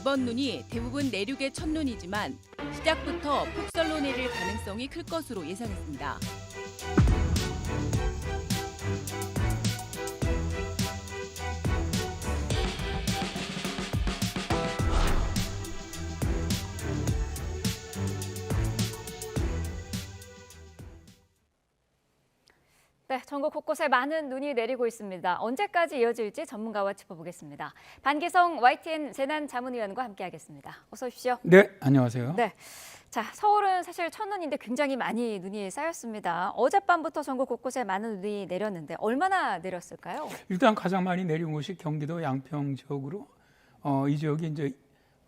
이번 눈이 대부분 내륙의 첫눈이지만 시작부터 폭설로 내릴 가능성이 클 것으로 예상했습니다. 네, 전국 곳곳에 많은 눈이 내리고 있습니다. 언제까지 이어질지 전문가와 짚어보겠습니다. 반기성 YTN 재난자문위원과 함께하겠습니다. 어서 오십시오. 네, 안녕하세요. 네, 자 서울은 사실 첫눈인데 굉장히 많이 눈이 쌓였습니다. 어젯밤부터 전국 곳곳에 많은 눈이 내렸는데 얼마나 내렸을까요? 일단 가장 많이 내린 곳이 경기도 양평 지역으로 이 지역이 이제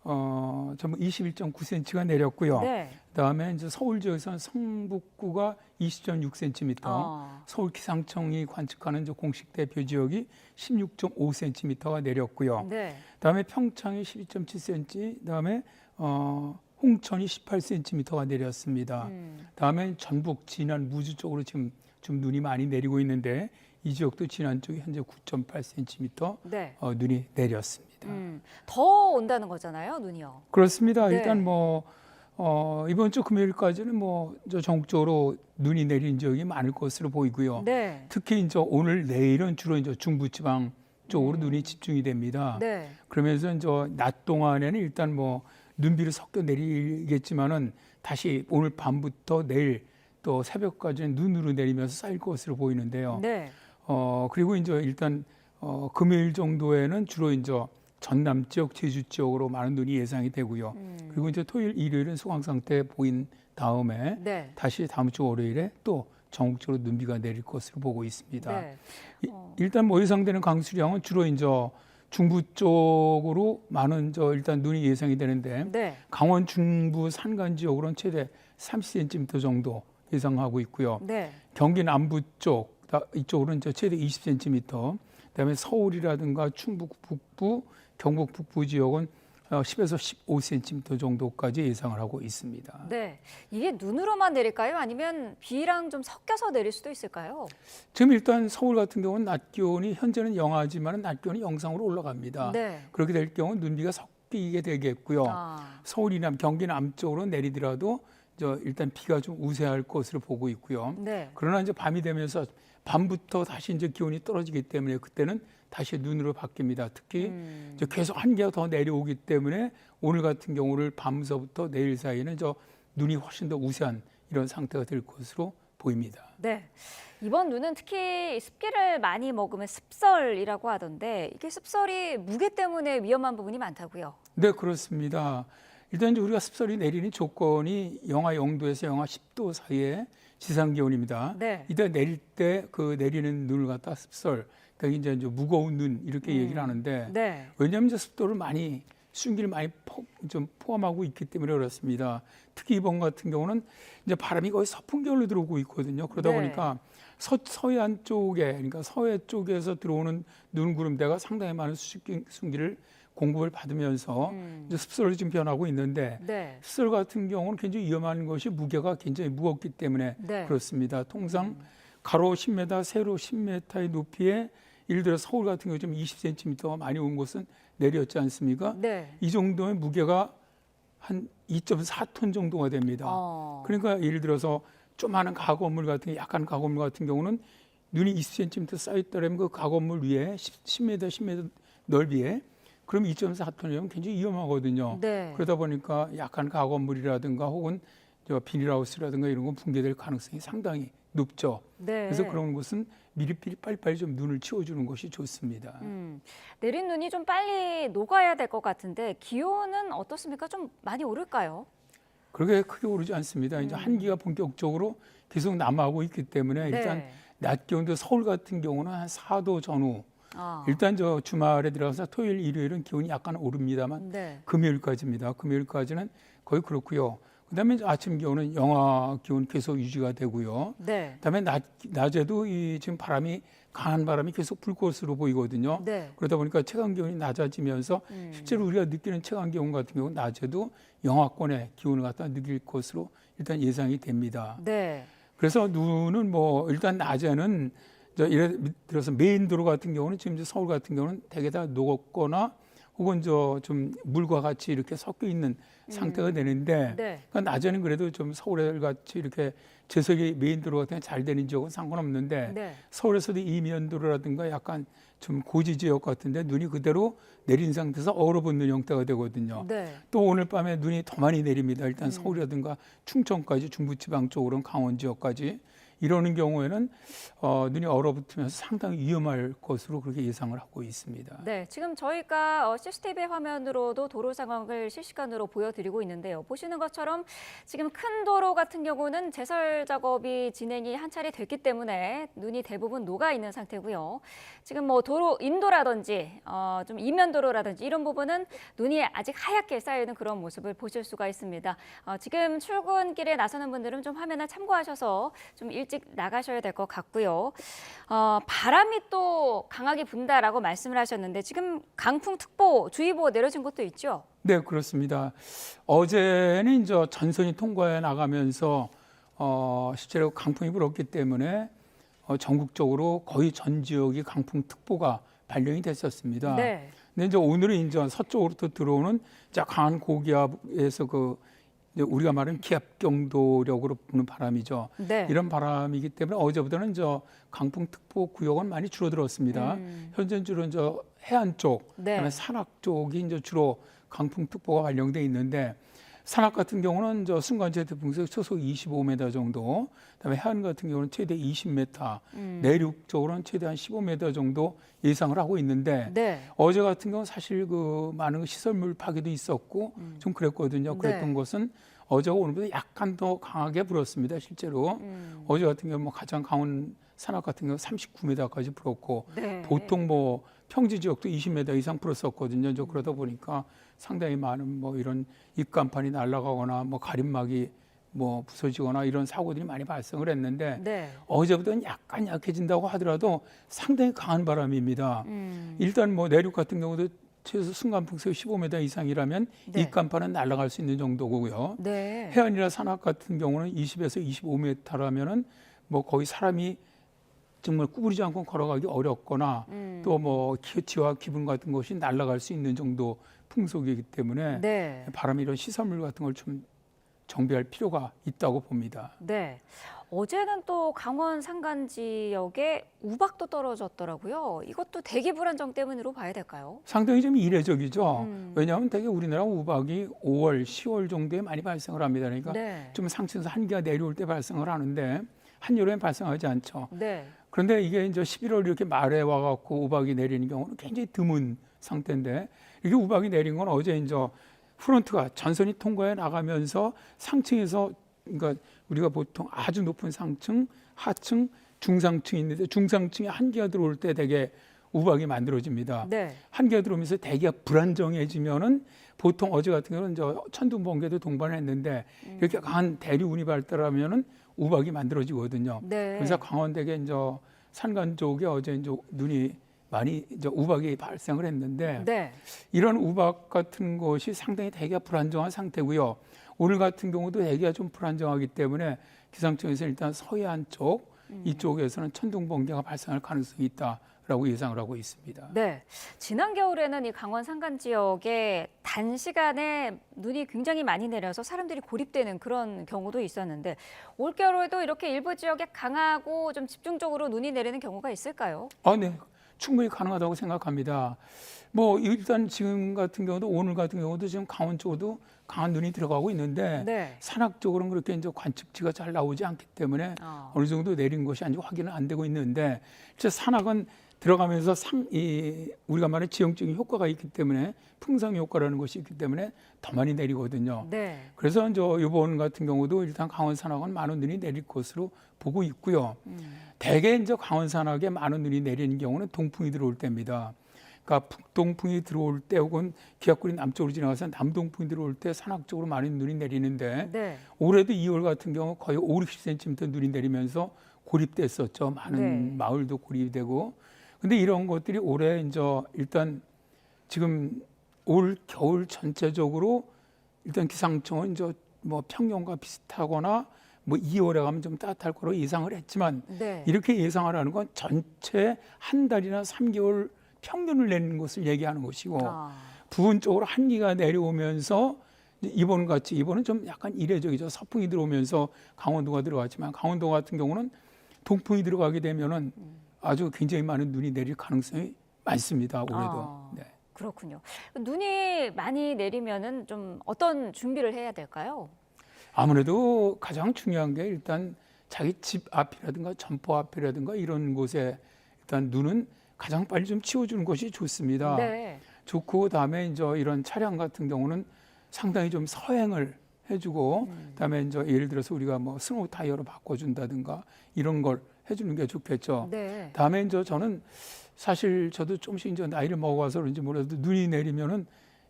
전부 21.9cm가 내렸고요. 네. 그다음에 이제 서울 지역에서는 성북구가 20.6cm, 서울 기상청이 관측하는 이제 공식 대표 지역이 16.5cm가 내렸고요. 네. 그다음에 평창이 12.7cm, 그다음에 홍천이 18cm가 내렸습니다. 그다음에 전북, 진안, 무주 쪽으로 지금 좀 눈이 많이 내리고 있는데 이 지역도 진안 쪽이 현재 9.8cm 네. 눈이 내렸습니다. 더 온다는 거잖아요, 눈이요. 그렇습니다. 네. 일단 이번 주 금요일까지는 저 전국적으로 눈이 내린 지역이 많을 것으로 보이고요. 네. 특히 이제 오늘 내일은 주로 이제 중부지방 쪽으로 눈이 집중이 됩니다. 네. 그러면서 이제 낮 동안에는 일단 눈비를 섞여 내리겠지만은 다시 오늘 밤부터 내일 또 새벽까지는 눈으로 내리면서 쌓일 것으로 보이는데요. 네. 그리고 이제 일단 금요일 정도에는 주로 이제 전남 지역, 제주 지역으로 많은 눈이 예상이 되고요. 그리고 이제 토요일, 일요일은 소강 상태 보인 다음에 네. 다시 다음 주 월요일에 또 전국적으로 눈비가 내릴 것으로 보고 있습니다. 네. 일단 예상되는 강수량은 주로 이제 중부 쪽으로 많은 일단 눈이 예상이 되는데 네. 강원 중부 산간 지역으로는 최대 30cm 정도 예상하고 있고요. 네. 경기 남부 쪽 이쪽으로는 최대 20cm. 그다음에 서울이라든가 충북 북부, 경북 북부 지역은 10에서 15cm 정도까지 예상을 하고 있습니다. 네, 이게 눈으로만 내릴까요? 아니면 비랑 좀 섞여서 내릴 수도 있을까요? 지금 일단 서울 같은 경우는 낮 기온이 현재는 영하지만 낮 기온이 영상으로 올라갑니다. 네. 그렇게 될 경우 눈비가 섞이게 되겠고요. 서울이나 경기 남쪽으로 내리더라도 일단 비가 좀 우세할 것으로 보고 있고요. 네. 그러나 이제 밤이 되면서 밤부터 다시 이제 기온이 떨어지기 때문에 그때는 다시 눈으로 바뀝니다. 특히 이제 계속 한기가 더 내려오기 때문에 오늘 같은 경우를 밤서부터 내일 사이에는 눈이 훨씬 더 우세한 이런 상태가 될 것으로 보입니다. 네. 이번 눈은 특히 습기를 많이 먹으면 습설이라고 하던데 이게 습설이 무게 때문에 위험한 부분이 많다고요? 네, 그렇습니다. 일단 이제 우리가 습설이 내리는 조건이 영하 0도에서 영하 10도 사이의 지상 기온입니다. 네. 이때 내릴 때 그 내리는 눈을 갖다 습설, 그러니까 이제 무거운 눈 이렇게 얘기를 하는데 네. 왜냐하면 이제 습도를 많이 순기를 많이 좀 포함하고 있기 때문에 그렇습니다. 특히 이번 같은 경우는 이제 바람이 거의 서풍결로 들어오고 있거든요. 그러다 네. 보니까 서해안 쪽에, 그러니까 서해 쪽에서 들어오는 눈 구름대가 상당히 많은 순기를 공급을 받으면서 이제 습설로 지금 변하고 있는데 네. 습설 같은 경우는 굉장히 위험한 것이 무게가 굉장히 무겁기 때문에 네. 그렇습니다. 통상 가로 10m, 세로 10m의 높이에 예를 들어 서울 같은 경우 좀 20cm가 많이 온 곳은 내렸지 않습니까? 네. 이 정도의 무게가 한 2.4톤 정도가 됩니다. 그러니까 예를 들어서 조그마한 가건물 같은 약한 가건물 같은 경우는 눈이 20cm 쌓였더라면 그 가건물 위에 10m 넓이에 그럼 2.4톤이면 굉장히 위험하거든요. 네. 그러다 보니까 약한 가건물이라든가 혹은 비닐하우스라든가 이런 건 붕괴될 가능성이 상당히 높죠. 네. 그래서 그런 것은 미리 빨리빨리 좀 눈을 치워주는 것이 좋습니다. 내린 눈이 좀 빨리 녹아야 될 것 같은데 기온은 어떻습니까? 좀 많이 오를까요? 그렇게 크게 오르지 않습니다. 이제 한기가 본격적으로 계속 남아하고 있기 때문에 일단 네. 낮 기온도 서울 같은 경우는 한 4도 전후. 일단 주말에 들어가서 토요일, 일요일은 기온이 약간 오릅니다만 네. 금요일까지입니다. 금요일까지는 거의 그렇고요. 그다음에 아침 기온은 영하 기온 계속 유지가 되고요. 네. 그다음에 낮에도 지금 강한 바람이 계속 불 것으로 보이거든요. 네. 그러다 보니까 체감 기온이 낮아지면서 실제로 우리가 느끼는 체감 기온 같은 경우는 낮에도 영하권의 기온을 갖다 느낄 것으로 일단 예상이 됩니다. 네. 그래서 눈은 일단 낮에는 예를 들어서 메인 도로 같은 경우는 지금 이제 서울 같은 경우는 대개 다 녹았거나 혹은 좀 물과 같이 이렇게 섞여 있는 상태가 되는데 네. 그러니까 낮에는 그래도 좀 서울 같이 이렇게 제석이 메인 도로 같은 게 잘 되는 지역은 상관없는데 네. 서울에서도 이면도로라든가 약간 좀 고지 지역 같은데 눈이 그대로 내린 상태에서 얼어붙는 형태가 되거든요. 네. 또 오늘 밤에 눈이 더 많이 내립니다. 일단 서울이라든가 충청까지 중부지방 쪽으로는 강원 지역까지 이러는 경우에는 눈이 얼어붙으면서 상당히 위험할 것으로 그렇게 예상을 하고 있습니다. 네, 지금 저희가 CCTV 화면으로도 도로 상황을 실시간으로 보여드리고 있는데요. 보시는 것처럼 지금 큰 도로 같은 경우는 제설 작업이 진행이 한 차례 됐기 때문에 눈이 대부분 녹아 있는 상태고요. 지금 뭐 도로 인도라든지 좀 이면도로라든지 이런 부분은 눈이 아직 하얗게 쌓여 있는 그런 모습을 보실 수가 있습니다. 지금 출근길에 나서는 분들은 좀 화면을 참고하셔서 좀 일찍 나가셔야 될 것 같고요. 바람이 또 강하게 분다라고 말씀을 하셨는데 지금 강풍특보, 주의보 내려진 곳도 있죠? 네, 그렇습니다. 어제는 이제 전선이 통과해 나가면서 실제로 강풍이 불었기 때문에 전국적으로 거의 전 지역이 강풍특보가 발령이 됐었습니다. 네. 근데 이제 오늘은 이제 서쪽으로부터 들어오는 강한 고기압에서 이제 우리가 말하는 기압 경도력으로 부는 바람이죠. 네. 이런 바람이기 때문에 어제보다는 강풍특보 구역은 많이 줄어들었습니다. 현재 주로 해안 쪽, 네. 그다음에 산악 쪽이 이제 주로 강풍특보가 발령돼 있는데 산악 같은 경우는 순간 최대 풍速초속 25m 정도, 그다음에 해안 같은 경우는 최대 20m, 내륙 쪽으로는 최대한 15m 정도 예상을 하고 있는데 네. 어제 같은 경우는 사실 많은 시설물 파괴도 있었고 좀 그랬거든요. 그랬던 네. 것은 어제가 오늘보다 약간 더 강하게 불었습니다. 실제로 어제 같은 경우 가장 강원 산악 같은 경우 39m까지 불었고 네. 보통 평지 지역도 20m 이상 불었었거든요. 그러다 보니까 상당히 많은 이런 입간판이 날아가거나 가림막이 부서지거나 이런 사고들이 많이 발생을 했는데 네. 어제보다는 약간 약해진다고 하더라도 상당히 강한 바람입니다. 일단 내륙 같은 경우도 최소 순간 풍速 15m 이상이라면 네. 입간판은 날아갈 수 있는 정도고요. 네. 해안이나 산악 같은 경우는 20에서 25m라면은 거의 사람이 정말 구부리지 않고 걸어가기 어렵거나 또 지와 기분 같은 것이 날아갈 수 있는 정도 풍속이기 때문에 네. 바람이 이런 시설물 같은 걸 좀 정비할 필요가 있다고 봅니다. 네. 어제는 또 강원 산간 지역에 우박도 떨어졌더라고요. 이것도 대기 불안정 때문으로 봐야 될까요? 상당히 좀 이례적이죠. 왜냐하면 대개 우리나라 우박이 5월, 10월 정도에 많이 발생을 합니다. 그러니까 네. 좀 상층에서 한기가 내려올 때 발생을 하는데 한여름엔 발생하지 않죠. 네. 그런데 이게 이제 11월 이렇게 말에 와갖고 우박이 내리는 경우는 굉장히 드문 상태인데 이게 우박이 내린 건 어제 이제 프론트가 전선이 통과해 나가면서 상층에서 그러니까 우리가 보통 아주 높은 상층, 하층, 중상층이 있는데 중상층에 한기가 들어올 때 되게 우박이 만들어집니다. 네. 한기가 들어오면서 대기가 불안정해지면은 보통 어제 같은 경우는 천둥 번개도 동반했는데 이렇게 강한 대류운이 발달하면은 우박이 만들어지거든요. 네. 그래서 강원대게 이제 산간 쪽에 어제 이제 눈이 많이 우박이 발생을 했는데 네. 이런 우박 같은 것이 상당히 대기가 불안정한 상태고요. 오늘 같은 경우도 대기가 좀 불안정하기 때문에 기상청에서 일단 서해안 쪽 이쪽에서는 천둥 번개가 발생할 가능성이 있다라고 예상을 하고 있습니다. 네. 지난 겨울에는 이 강원 산간 지역에 단시간에 눈이 굉장히 많이 내려서 사람들이 고립되는 그런 경우도 있었는데 올겨울에도 이렇게 일부 지역에 강하고 좀 집중적으로 눈이 내리는 경우가 있을까요? 네. 충분히 가능하다고 생각합니다. 일단 지금 같은 경우도 오늘 같은 경우도 지금 강원 쪽으로도 강한 눈이 들어가고 있는데 네. 산악 쪽으로는 그렇게 이제 관측치가 잘 나오지 않기 때문에 어느 정도 내린 것이 아닌지 확인은 안 되고 있는데 진짜 산악은 들어가면서 우리가 말하는 지형적인 효과가 있기 때문에 풍성 효과라는 것이 있기 때문에 더 많이 내리거든요. 네. 그래서 이제 이번 같은 경우도 일단 강원 산악은 많은 눈이 내릴 것으로 보고 있고요. 대개 이제 강원 산악에 많은 눈이 내리는 경우는 동풍이 들어올 때입니다. 그러니까 북동풍이 들어올 때 혹은 기압골이 남쪽으로 지나가서 남동풍이 들어올 때 산악 쪽으로 많은 눈이 내리는데 네. 올해도 2월 같은 경우 거의 5, 60cm 눈이 내리면서 고립됐었죠. 많은 네. 마을도 고립되고. 근데 이런 것들이 올해 이제 일단 지금 올 겨울 전체적으로 일단 기상청은 이제 평년과 비슷하거나 2월에 가면 좀 따뜻할 거로 예상을 했지만 네. 이렇게 예상을 하는 건 전체 한 달이나 3개월 평균을 내는 것을 얘기하는 것이고 부분 쪽으로 한기가 내려오면서 이번은 좀 약간 이례적이죠. 서풍이 들어오면서 강원도가 들어갔지만 강원도 같은 경우는 동풍이 들어가게 되면은 아주 굉장히 많은 눈이 내릴 가능성이 많습니다. 올해도. 네. 그렇군요. 눈이 많이 내리면은 좀 어떤 준비를 해야 될까요? 아무래도 가장 중요한 게 일단 자기 집 앞이라든가 점포 앞이라든가 이런 곳에 일단 눈은 가장 빨리 좀 치워주는 것이 좋습니다. 네. 좋고 그다음에 이제 이런 차량 같은 경우는 상당히 좀 서행을 해주고 그다음에 이제 예를 들어서 우리가 뭐 스노우 타이어로 바꿔준다든가 이런 걸 해주는 게 좋겠죠. 네. 다음에 이제 저는 사실 저도 조금씩 이제 나이를 먹어서 그런지 몰라도 눈이 내리면은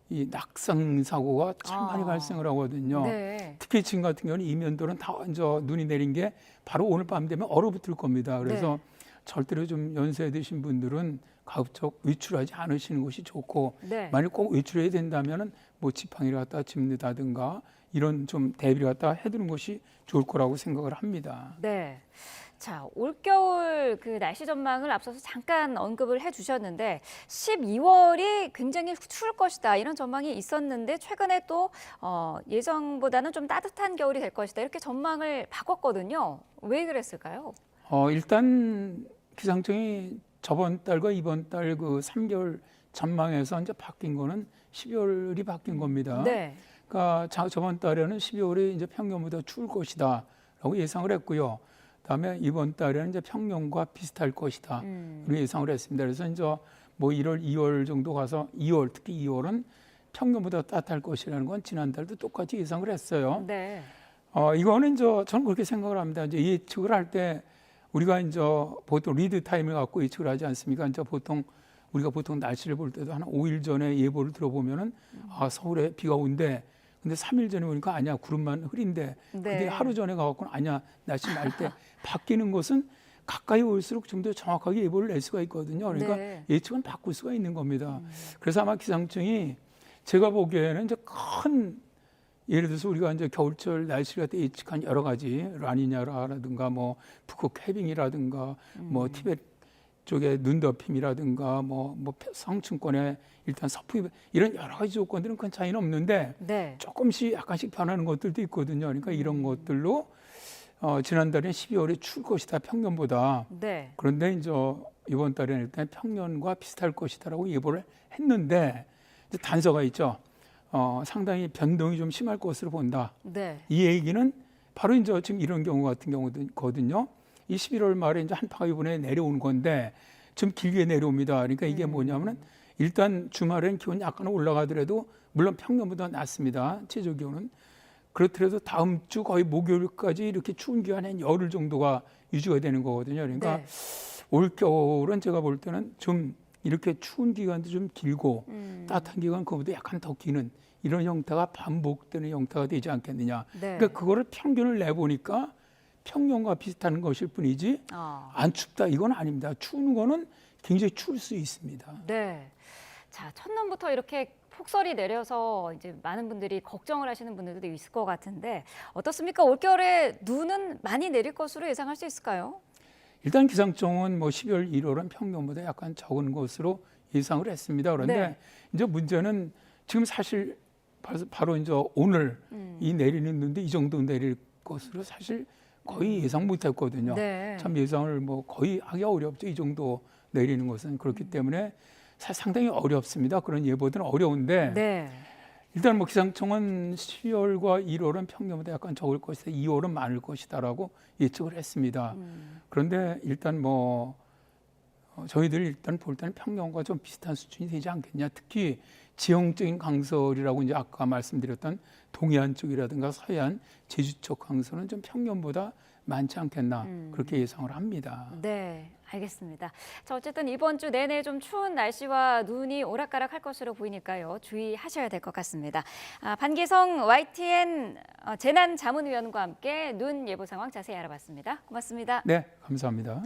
이 낙상 사고가 참 많이 발생을 하거든요. 네. 특히 지금 같은 경우는 이면도는 다 이제 눈이 내린 게 바로 오늘 밤 되면 얼어붙을 겁니다. 그래서 절대로 좀 연세 드신 분들은 가급적 외출하지 않으시는 것이 좋고 네. 만약 꼭 외출해야 된다면은 뭐 지팡이를 갖다 짚는다든가 이런 좀 대비를 갖다 해두는 것이 좋을 거라고 생각을 합니다. 네. 자, 올겨울 그 날씨 전망을 앞서서 잠깐 언급을 해주셨는데 12월이 굉장히 추울 것이다 이런 전망이 있었는데 최근에 또 예정보다는 좀 따뜻한 겨울이 될 것이다 이렇게 전망을 바꿨거든요. 왜 그랬을까요? 일단 기상청이 저번 달과 이번 달 그 3개월 전망에서 이제 바뀐 거는 12월이 바뀐 겁니다. 네. 그러니까 저번 달에는 12월이 이제 평년보다 추울 것이다라고 예상을 했고요. 그다음에 이번 달에는 이제 평년과 비슷할 것이다. 그렇게 예상을 했습니다. 그래서 이제 뭐 1월, 2월 정도 가서 2월 특히 2월은 평년보다 따뜻할 것이라는 건 지난달도 똑같이 예상을 했어요. 네. 이거는 이제 저는 그렇게 생각을 합니다. 이제 예측을 할 때 우리가 이제 보통 리드 타임을 갖고 예측을 하지 않습니까? 이제 우리가 보통 날씨를 볼 때도 한 5일 전에 예보를 들어보면은 서울에 비가 온대. 근데 3일 전에 보니까 아니야 구름만 흐린데 근데 하루 전에 가갖고는 아니야 날씨 날 때 바뀌는 것은 가까이 올수록 좀 더 정확하게 예보를 낼 수가 있거든요. 그러니까 예측은 바꿀 수가 있는 겁니다. 그래서 아마 기상청이 제가 보기에는 이제 큰 예를 들어서 우리가 이제 겨울철 날씨를 갖다 예측한 여러 가지 라니냐라든가 뭐 북극 해빙이라든가 뭐 티베트 쪽에 눈덮임이라든가 뭐 성층권에 일단 서풍이 이런 여러 가지 조건들은 큰 차이는 없는데 조금씩 약간씩 변하는 것들도 있거든요. 그러니까 이런 것들로 지난달에 12월에 추울 것이다 평년보다. 그런데 이제 이번 달에는 일단 평년과 비슷할 것이다라고 예보를 했는데 이제 단서가 있죠. 상당히 변동이 좀 심할 것으로 본다. 이 얘기는 바로 이제 지금 이런 경우 같은 경우거든요. 이 11월 말에 이제 한파가 이번에 내려오는 건데 좀 길게 내려옵니다. 그러니까 이게 뭐냐면은 일단 주말엔 기온이 약간 올라가더라도 물론 평년보다 낮습니다. 최저 기온은. 그렇더라도 다음 주 거의 목요일까지 이렇게 추운 기간에 한 열흘 정도가 유지가 되는 거거든요. 그러니까 올 겨울은 제가 볼 때는 좀 이렇게 추운 기간도 좀 길고 따뜻한 기간 그보다 약간 더 기는 이런 형태가 반복되는 형태가 되지 않겠느냐. 그러니까 그거를 평균을 내보니까 평년과 비슷한 것일 뿐이지 안 춥다 이건 아닙니다. 추운 거는 굉장히 추울 수 있습니다. 네. 자, 첫눈부터 이렇게 폭설이 내려서 이제 많은 분들이 걱정을 하시는 분들도 있을 것 같은데 어떻습니까? 올겨울에 눈은 많이 내릴 것으로 예상할 수 있을까요? 일단 기상청은 뭐 12월, 1월은 평년보다 약간 적은 것으로 예상을 했습니다. 그런데 이제 문제는 지금 사실 바로 이제 오늘 이 내리는 눈도 이 정도 내릴 것으로 사실 거의 예상 못했거든요. 참 예상을 뭐 거의 하기 어렵죠. 이 정도 내리는 것은 그렇기 때문에 상당히 어렵습니다. 그런 예보들은 어려운데 일단 뭐 기상청은 12월과 1월은 평년보다 약간 적을 것이다. 2월은 많을 것이다라고 예측을 했습니다. 그런데 일단 뭐 저희들 일단 볼 때는 평년과 좀 비슷한 수준이 되지 않겠냐. 특히 지형적인 강설이라고 이제 아까 말씀드렸던 동해안 쪽이라든가 서해안, 제주 쪽 강설은 좀 평년보다 많지 않겠나 그렇게 예상을 합니다. 네, 알겠습니다. 자, 어쨌든 이번 주 내내 좀 추운 날씨와 눈이 오락가락할 것으로 보이니까요. 주의하셔야 될 것 같습니다. 반기성 YTN 재난자문위원과 함께 눈 예보 상황 자세히 알아봤습니다. 고맙습니다. 네, 감사합니다.